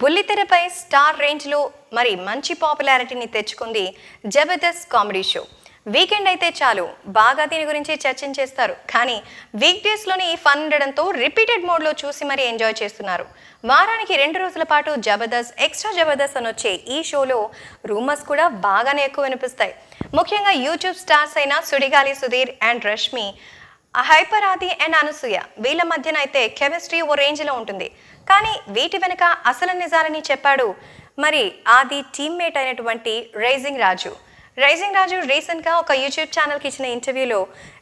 బుల్లితెరపై star రేంజ్లో మరి మంచి పాపులారిటీని తెచ్చుకుంది జబర్దస్త్ కామెడీ షో. వీకెండ్ అయితే చాలు బాగా దీని గురించి చర్చించేస్తారు. కానీ వీక్ డేస్లోని ఈ ఫన్ ఉండడంతో రిపీటెడ్ మోడ్లో చూసి మరీ ఎంజాయ్ చేస్తున్నారు. వారానికి 2 రోజుల పాటు జబర్దస్త్, ఎక్స్ట్రా జబర్దస్త్ అని వచ్చే ఈ షోలో రూమర్స్ కూడా బాగానే ఎక్కువ వినిపిస్తాయి. ముఖ్యంగా యూట్యూబ్ స్టార్స్ అయిన సుడిగాలి సుధీర్ అండ్ రష్మి, హైపర్ ఆది అండ్ అనసూయ వీళ్ళ మధ్యన అయితే కెమిస్ట్రీ ఓ రేంజ్లో ఉంటుంది. కానీ వీటి వెనుక అసలు నిజాలని చెప్పాడు మరి ఆది టీమ్మేట్ అయినటువంటి రైజింగ్ రాజు రీసెంట్గా ఒక యూట్యూబ్ ఛానల్కి ఇచ్చిన ఇంటర్వ్యూలో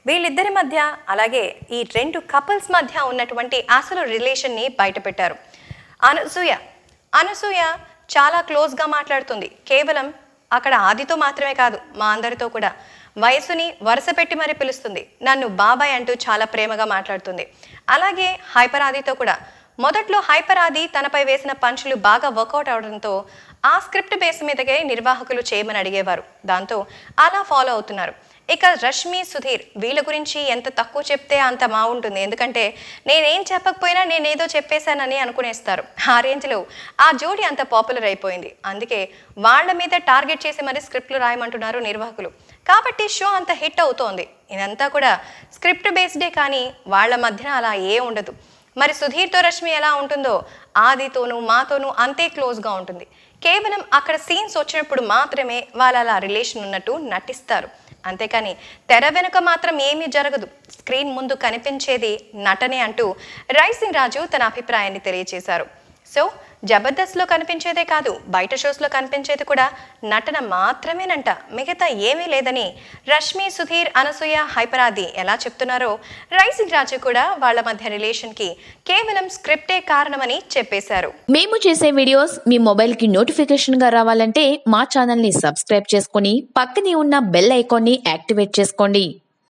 వీళ్ళిద్దరి మధ్య, అలాగే ఈ 2 కపుల్స్ మధ్య ఉన్నటువంటి అసలు రిలేషన్ని బయటపెట్టారు. అనసూయ చాలా క్లోజ్గా మాట్లాడుతుంది. కేవలం అక్కడ ఆదితో మాత్రమే కాదు, మా అందరితో కూడా. వయసుని వరుస పెట్టి మరీ పిలుస్తుంది. నన్ను బాబాయ్ అంటూ చాలా ప్రేమగా మాట్లాడుతుంది. అలాగే హైపర్ ఆదితో కూడా. మొదట్లో హైపర్ ఆది తనపై వేసిన పంచులు బాగా వర్కౌట్ అవడంతో ఆ స్క్రిప్ట్ బేస్ మీదకే నిర్వాహకులు చేయమని అడిగేవారు. దాంతో అలా ఫాలో అవుతున్నారు. ఇక రష్మి, సుధీర్ వీళ్ళ గురించి ఎంత తక్కువ చెప్తే అంత బాగుంటుంది. ఎందుకంటే నేనేం చెప్పకపోయినా నేనేదో చెప్పేశానని అనుకునేస్తారు. ఆ రేంజ్లో ఆ జోడీ అంత పాపులర్ అయిపోయింది. అందుకే వాళ్ళ మీద టార్గెట్ చేసి మరి స్క్రిప్ట్లు రాయమంటున్నారు నిర్వాహకులు. కాబట్టి షో అంత హిట్ అవుతోంది. ఇదంతా కూడా స్క్రిప్ట్ బేస్డే, కానీ వాళ్ళ మధ్యన అలా ఉండదు. మరి సుధీర్తో రష్మి ఎలా ఉంటుందో ఆదితోనూ మాతోనూ అంతే క్లోజ్గా ఉంటుంది. కేవలం అక్కడ సీన్స్ వచ్చినప్పుడు మాత్రమే వాళ్ళ అలా రిలేషన్ ఉన్నట్టు నటిస్తారు. అంతేకాని తెర వెనుక మాత్రం ఏమీ జరగదు. స్క్రీన్ ముందు కనిపించేది నటనే అంటూ రైజింగ్ రాజు తన అభిప్రాయాన్ని తెలియజేశారు. సో జబర్దస్త్లో కనిపించేదే కాదు, బయట షోస్లో కనిపించేది కూడా నటన మాత్రమేనంట, మిగతా ఏమీ లేదని రష్మి, సుధీర్, అనసూయ, హైపర్ ఆది ఎలా చెప్తున్నారో రైజింగ్ రాజు కూడా వాళ్ళ మధ్య రిలేషన్కి కేవలం స్క్రిప్టే కారణమని చెప్పేశారు. మేము చేసే వీడియోస్ మీ మొబైల్కి నోటిఫికేషన్గా రావాలంటే మా ఛానల్ని సబ్స్క్రైబ్ చేసుకొని పక్కనే ఉన్న బెల్ ఐకాన్ని యాక్టివేట్ చేసుకోండి.